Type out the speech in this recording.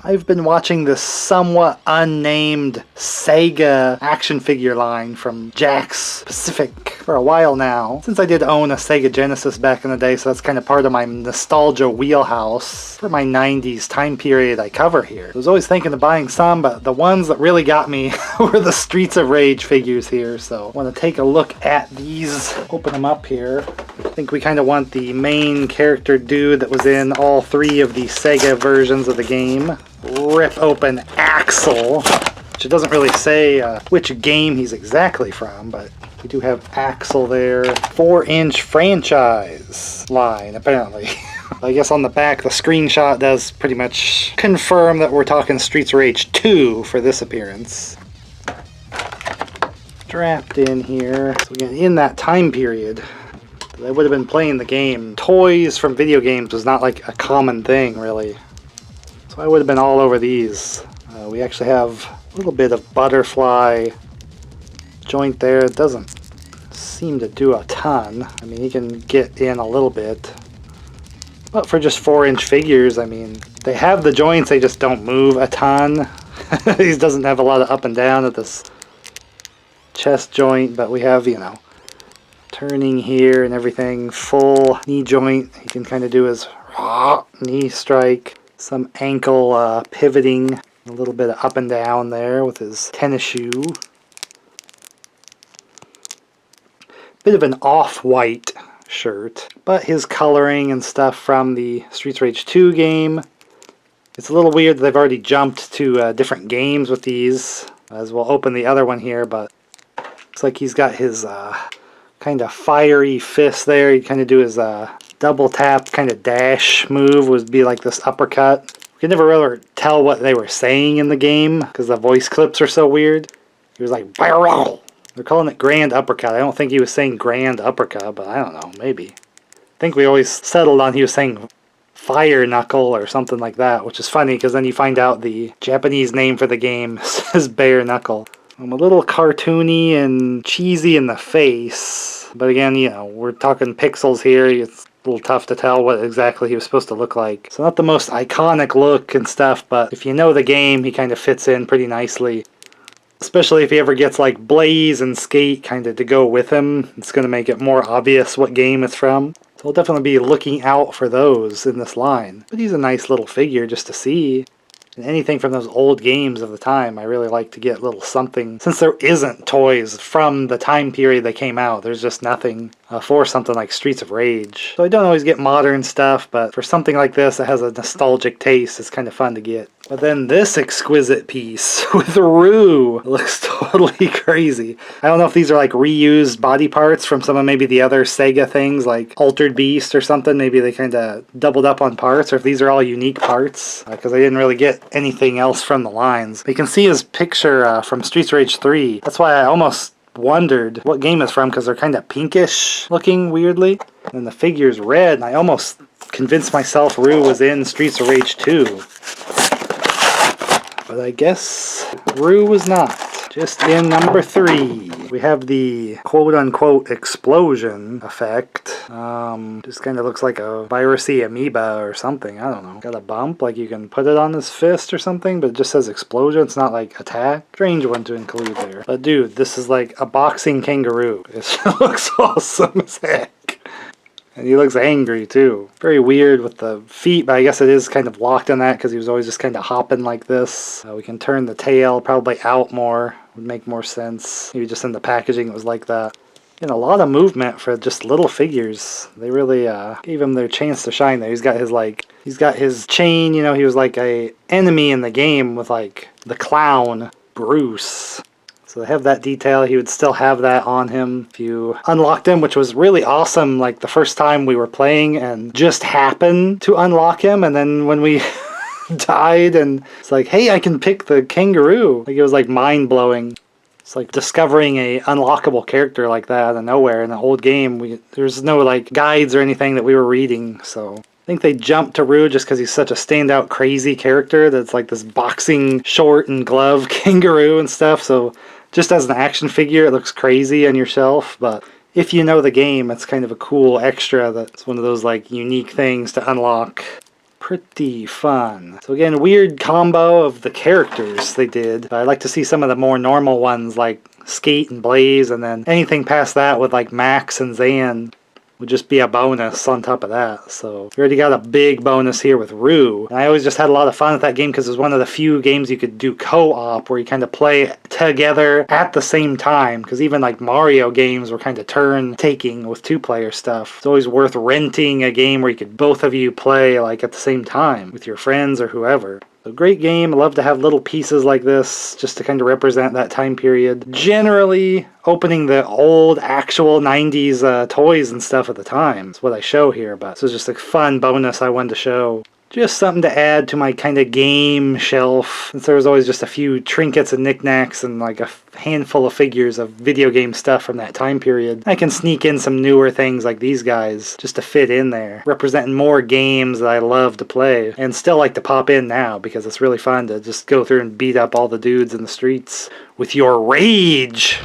I've been watching this somewhat unnamed Sega action figure line from JAKKS Pacific for a while now, since I did own a Sega Genesis back in the day, so that's kind of part of my nostalgia wheelhouse for my 90s time period I cover here. I was always thinking of buying some, but the ones that really got me were the Streets of Rage figures here, so I want to take a look at these, open them up here. I think we kind of want the main character dude that was in all three of the Sega versions of the game. Rip open AXEL, which it doesn't really say which game he's exactly from, but we do have AXEL there. 4-inch franchise line, apparently. I guess on the back, the screenshot does pretty much confirm that we're talking Streets of Rage 2 for this appearance. Strapped in here. So again, in that time period, they would have been playing the game. Toys from video games was not like a common thing, really. So I would have been all over these. We actually have a little bit of butterfly joint there. It doesn't seem to do a ton. I mean, he can get in a little bit. But for just 4-inch figures, I mean, they have the joints, they just don't move a ton. He doesn't have a lot of up and down at this chest joint, but we have, you know, turning here and everything. Full knee joint. He can kind of do his knee strike. Some ankle pivoting, a little bit of up and down there with his tennis shoe. Bit of an off-white shirt, but his coloring and stuff from the Streets of Rage 2 game. It's a little weird that they've already jumped to different games with these, as we'll open the other one here, but looks like he's got his kind of fiery fist there. He kind of do his double tap kind of dash move, would be like this uppercut. You could never really tell what they were saying in the game because the voice clips are so weird. He was like, "Barrel." They're calling it grand uppercut. I don't think he was saying grand uppercut, but I don't know, maybe. I think we always settled on he was saying fire knuckle or something like that, which is funny because then you find out the Japanese name for the game is bare knuckle. I'm a little cartoony and cheesy in the face, but again, you know, we're talking pixels here. It's a little tough to tell what exactly he was supposed to look like. So not the most iconic look and stuff, but if you know the game, he kind of fits in pretty nicely. Especially if he ever gets like Blaze and Skate kind of to go with him. It's going to make it more obvious what game it's from. So I'll definitely be looking out for those in this line. But he's a nice little figure just to see. And anything from those old games of the time, I really like to get a little something. Since there isn't toys from the time period they came out, there's just nothing for something like Streets of Rage. So I don't always get modern stuff, but for something like this that has a nostalgic taste, it's kind of fun to get. But then this exquisite piece with ROO looks totally crazy. I don't know if these are like reused body parts from some of maybe the other Sega things like Altered Beast or something. Maybe they kind of doubled up on parts, or if these are all unique parts, because I didn't really get anything else from the lines. But you can see his picture from Streets of Rage 3. That's why I almost wondered what game it's from, because they're kind of pinkish looking weirdly. And the figure's red, and I almost convinced myself ROO was in Streets of Rage 2. But I guess ROO was not. Just in number 3, we have the quote-unquote explosion effect. Just kind of looks like a virusy amoeba or something. I don't know. Got a bump, like you can put it on his fist or something, but it just says explosion. It's not like attack. Strange one to include there. But dude, this is like a boxing kangaroo. It looks awesome as heck. And he looks angry too. Very weird with the feet, but I guess it is kind of locked on that because he was always just kind of hopping like this. We can turn the tail probably out more. Would make more sense. Maybe just in the packaging it was like that. And a lot of movement for just little figures. They really gave him their chance to shine there. He's got his chain, you know, he was like a enemy in the game with like the clown, Bruce. So they have that detail. He would still have that on him if you unlocked him, which was really awesome. Like the first time we were playing and just happened to unlock him. And then when we died and it's like, hey, I can pick the kangaroo. Like it was like mind blowing. It's like discovering a unlockable character like that out of nowhere in an old game. There's no like guides or anything that we were reading. So I think they jumped to ROO just because he's such a standout crazy character that's like this boxing short and glove kangaroo and stuff. So just as an action figure, it looks crazy on your shelf, but if you know the game, it's kind of a cool extra that's one of those like unique things to unlock. Pretty fun. So again, weird combo of the characters they did. But I'd like to see some of the more normal ones like Skate and Blaze, and then anything past that with like Max and Zan would just be a bonus on top of that. So we already got a big bonus here with ROO. And I always just had a lot of fun with that game because it was one of the few games you could do co-op where you kind of play together at the same time. Because even like Mario games were kind of turn-taking with two-player stuff. It's always worth renting a game where you could both of you play like at the same time with your friends or whoever. So great game. I love to have little pieces like this just to kind of represent that time period. Generally, opening the old actual 90s toys and stuff at the time is what I show here, but this is just a fun bonus I wanted to show. Just something to add to my kind of game shelf, since there was always just a few trinkets and knickknacks and like a handful of figures of video game stuff from that time period. I can sneak in some newer things like these guys just to fit in there, representing more games that I love to play and still like to pop in now because it's really fun to just go through and beat up all the dudes in the streets with your rage.